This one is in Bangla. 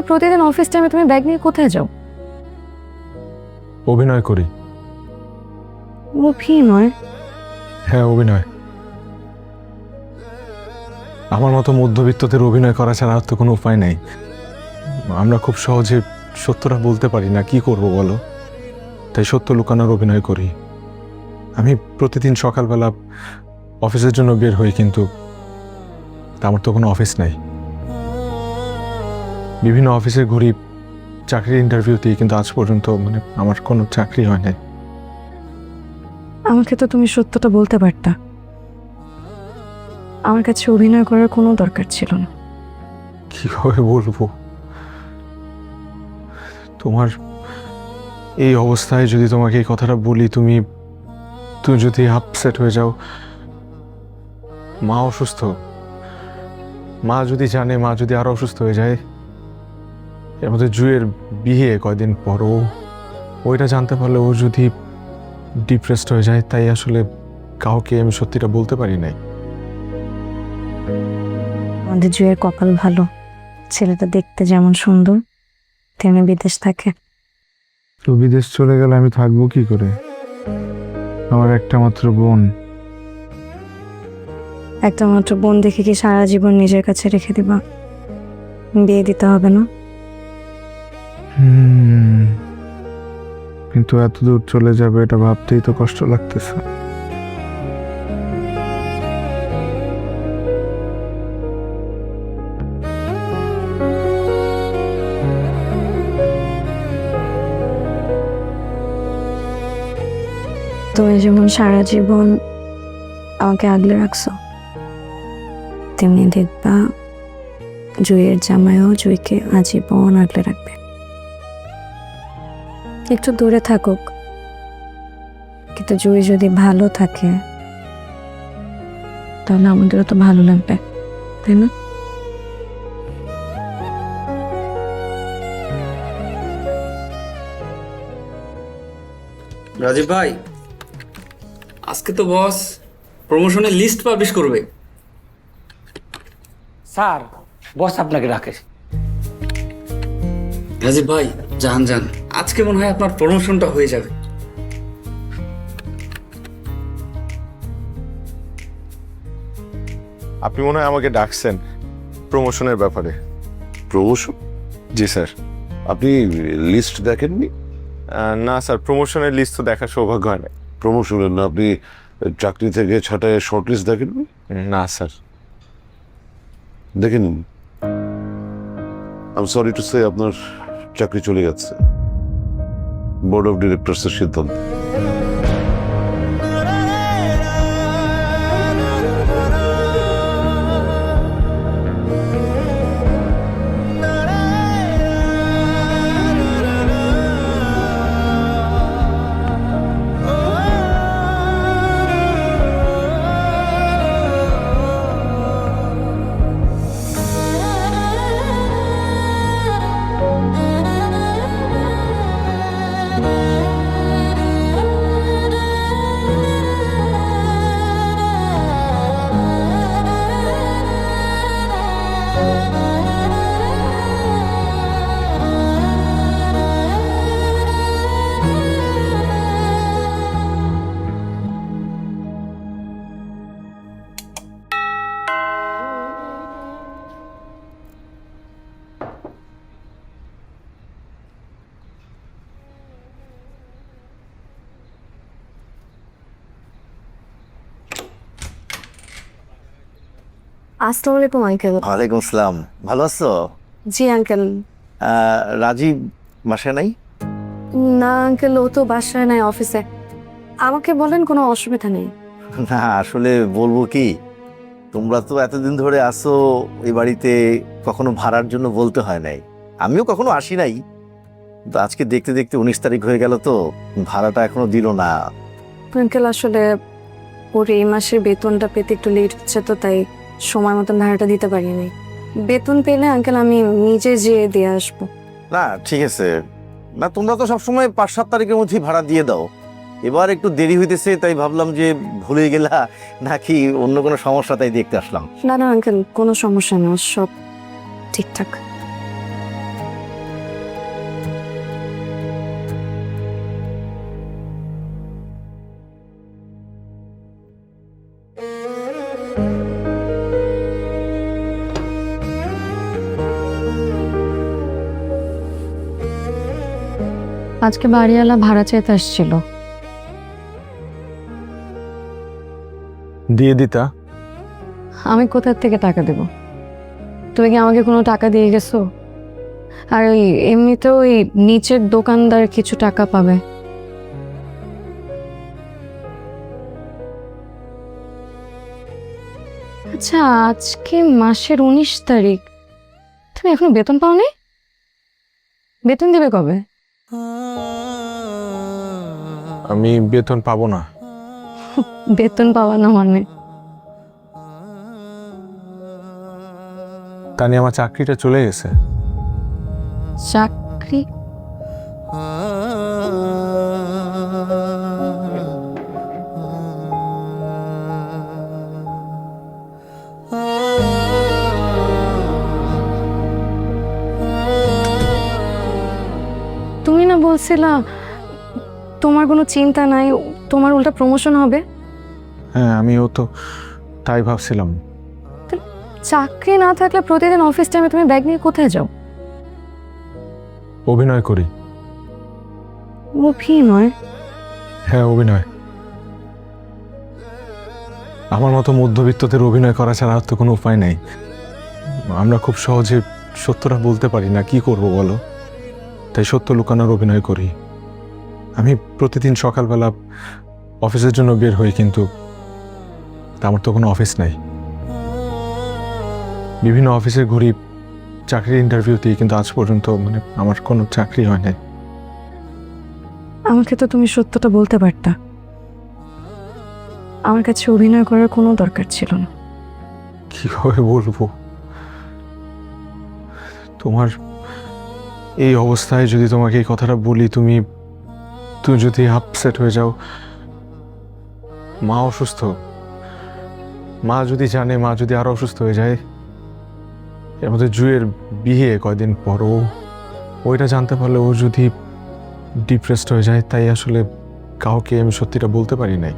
প্রতিদিন অফিস টাইমে তুমি ব্যাগ নিয়ে কোথায় যাও? অভিনয় করি। অভিনয়? হ্যাঁ, অভিনয়। আমার মতো মধ্যবিত্তদের অভিনয় করা ছাড়া আর তো কোনো উপায় নেই। আমরা খুব সহজে সত্যটা বলতে পারি না, কি করব বলো? তাই সত্য লুকানোর অভিনয় করি। আমি প্রতিদিন সকালবেলা অফিসের জন্য বের হই, কিন্তু আমার তো কোনো অফিস নাই। বিভিন্ন অফিসে ঘুরি চাকরির ইন্টারভিউতেই, কিন্তু আজ পর্যন্ত আমার কোনো চাকরি হয় নাই। আমাকে তো তুমি সত্যটা বলতে পারতা। আমার কাছে অভিনয় করার কোনো দরকার ছিল না। কিভাবে বলবো? তোমার এই অবস্থায় যদি তোমাকে এই কথাটা বলি, তুমি যদি আপসেট হয়ে যাও। মা অসুস্থ, মা যদি জানে, মা যদি আরো অসুস্থ হয়ে যায়। এর মধ্যে জুয়ের বিয়ে কয়দিন পর, ওইটা জানতে পারলে ও যদি ডিপ্রেসড হয়ে যায়। তাই আসলে কাউকে আমি সত্যিটা বলতে পারি নাই। আমাদের জুয়ের কপাল ভালো, ছেলেটা দেখতে যেমন সুন্দর তেমনি বিদেশ থাকে। তো বিদেশ চলে গেলে আমি থাকবো কি করে? আমার একটা মাত্র বোন। একটা মাত্র বোন দেখে কি সারা জীবন নিজের কাছে রেখে দিবা? বিয়ে দিতে হবে না? কিন্তু এত দূর চলে যাবে এটা ভাবতেই তো কষ্ট লাগতেছে। তুমি যেমন সারা জীবন আমাকে আগলে রাখছো, তেমনি দেখবা জুইয়ের জামাইও জুইকে আজীবন আগলে রাখবে। একটু দূরে থাকুক, কিন্তু জুই যদি ভালো থাকে তাহলে আমাদেরও তো ভালো লাগবে, তাই না? রাজীব ভাই, আজকে তো বস প্রমোশনের লিস্ট পাবলিশ করবে। স্যার, বস আপনাকে রাখে। রাজীব ভাই, যান যান, আজকে মনে হয় আপনার প্রমোশনটা হয়ে যাবে। আপনি মনে হয় আমাকে ডাকছেন প্রমোশনের ব্যাপারে। প্রমোশন? জি স্যার। আপনি লিস্ট দেখেননি? না স্যার, প্রমোশনের লিস্ট তো দেখার সৌভাগ্য হয় না। প্রমোশনের না, আপনি চাকরি থেকে ছাঁটাই শর্ট লিস্ট দেখেননি? না স্যার। দেখেন, I am sorry to say আপনার চাকরি চলে যাচ্ছে বোর্ড অফ ডিরেক্টরসের সিদ্ধান্ত। আসসালামু আলাইকুম আঙ্কেল। ওয়ালাইকুম আসসালাম। ভালো আছো? জি আঙ্কেল। রাজীব বাসায় নাই? না আঙ্কেল, ও তো বাসায় নাই, অফিসে। আমাকে বলেন, কোনো অসুবিধা নেই। না, আসলে বলবো কি, তোমরা তো এতদিন ধরে আসো এই বাড়িতে, কখনো ভাড়ার জন্য বলতে হয় নাই, আমিও কখনো আসি নাই। তো আজকে দেখতে দেখতে 19 তারিখ হয়ে গেল, তো ভাড়াটা এখনো দিল না। আঙ্কেল আসলে ওর এই মাসের বেতনটা পেতে একটু লেট হচ্ছে, তো তাই সময় মতন ভাড়াটা দিতে পারিনি। বেতন পেলে আঙ্কেল আমি নিজে যেয়ে দিয়ে আসবো। না ঠিক আছে, না তোমরা তো সবসময় 5-7 তারিখের মধ্যেই ভাড়া দিয়ে দাও, এবার একটু দেরি হইতেছে, তাই ভাবলাম যে ভুলে গেলা নাকি অন্য কোনো সমস্যা, তাই দেখতে আসলাম। না না আঙ্কেল, কোনো সমস্যা নেই, সব ঠিকঠাক। আজকে বাড়িওয়ালা ভাড়া চাইতে আসছিল। দিয়ে দিতা। আমি কোথা থেকে টাকা দেব? তুমি কি আমাকে কোনো টাকা দিয়ে গেছো? আর ওই এমনিতেও ওই নিচের দোকানদার কিছু টাকা পাবে। আচ্ছা, আজকে মাসের 19 তারিখ, তুমি এখনো বেতন পাওনি? বেতন দিবে কবে? আমি বেতন পাবো না। বেতন পাওয়া না মানে? তা নিয়ে আমার চাকরিটা চলে গেছে। চাকরি? তুমি না বলছিলা তোমার কোনো চিন্তা নাই, তোমার উল্টা প্রমোশন হবে? হ্যাঁ, আমিও তো তাই ভাবছিলাম। চাকরি না থাকলে প্রতিদিন অফিস টাইমে তুমি ব্যাগ নিয়ে কোথায় যাও? অভিনয় করি। অভিনয়? হ্যাঁ, অভিনয়। আমার মতো মধ্যবিত্তদের অভিনয় করা ছাড়া আর তো কোনো উপায় নেই। আমরা খুব সহজে সত্যটা বলতে পারি না, কি করব বলো? তাই সত্য লুকানোর অভিনয় করি। আমি প্রতিদিন সকালবেলা অফিসের জন্য বের হই, কিন্তু আমার তো কোনো অফিস নাই। বিভিন্ন অফিসে ঘুরি চাকরির ইন্টারভিউ দিই, কিন্তু আজ পর্যন্ত আমার কোনো চাকরি হয় নাই। আমাকে তো তুমি সত্যটা বলতে পারতা। আমার কাছে অভিনয় করার কোনো দরকার ছিল না। কিভাবে বলবো? তোমার এই অবস্থায় যদি তোমাকে এই কথাটা বলি, তুমি যদি আপসেট হয়ে যাও। মা অসুস্থ, মা যদি জানে, মা যদি আরো অসুস্থ হয়ে যায়। এর মধ্যে জুয়ের বিয়ে কয়দিন পর, ওইটা জানতে পারলে ও যদি ডিপ্রেসড হয়ে যায়। তাই আসলে কাউকে আমি সত্যিটা বলতে পারি নাই।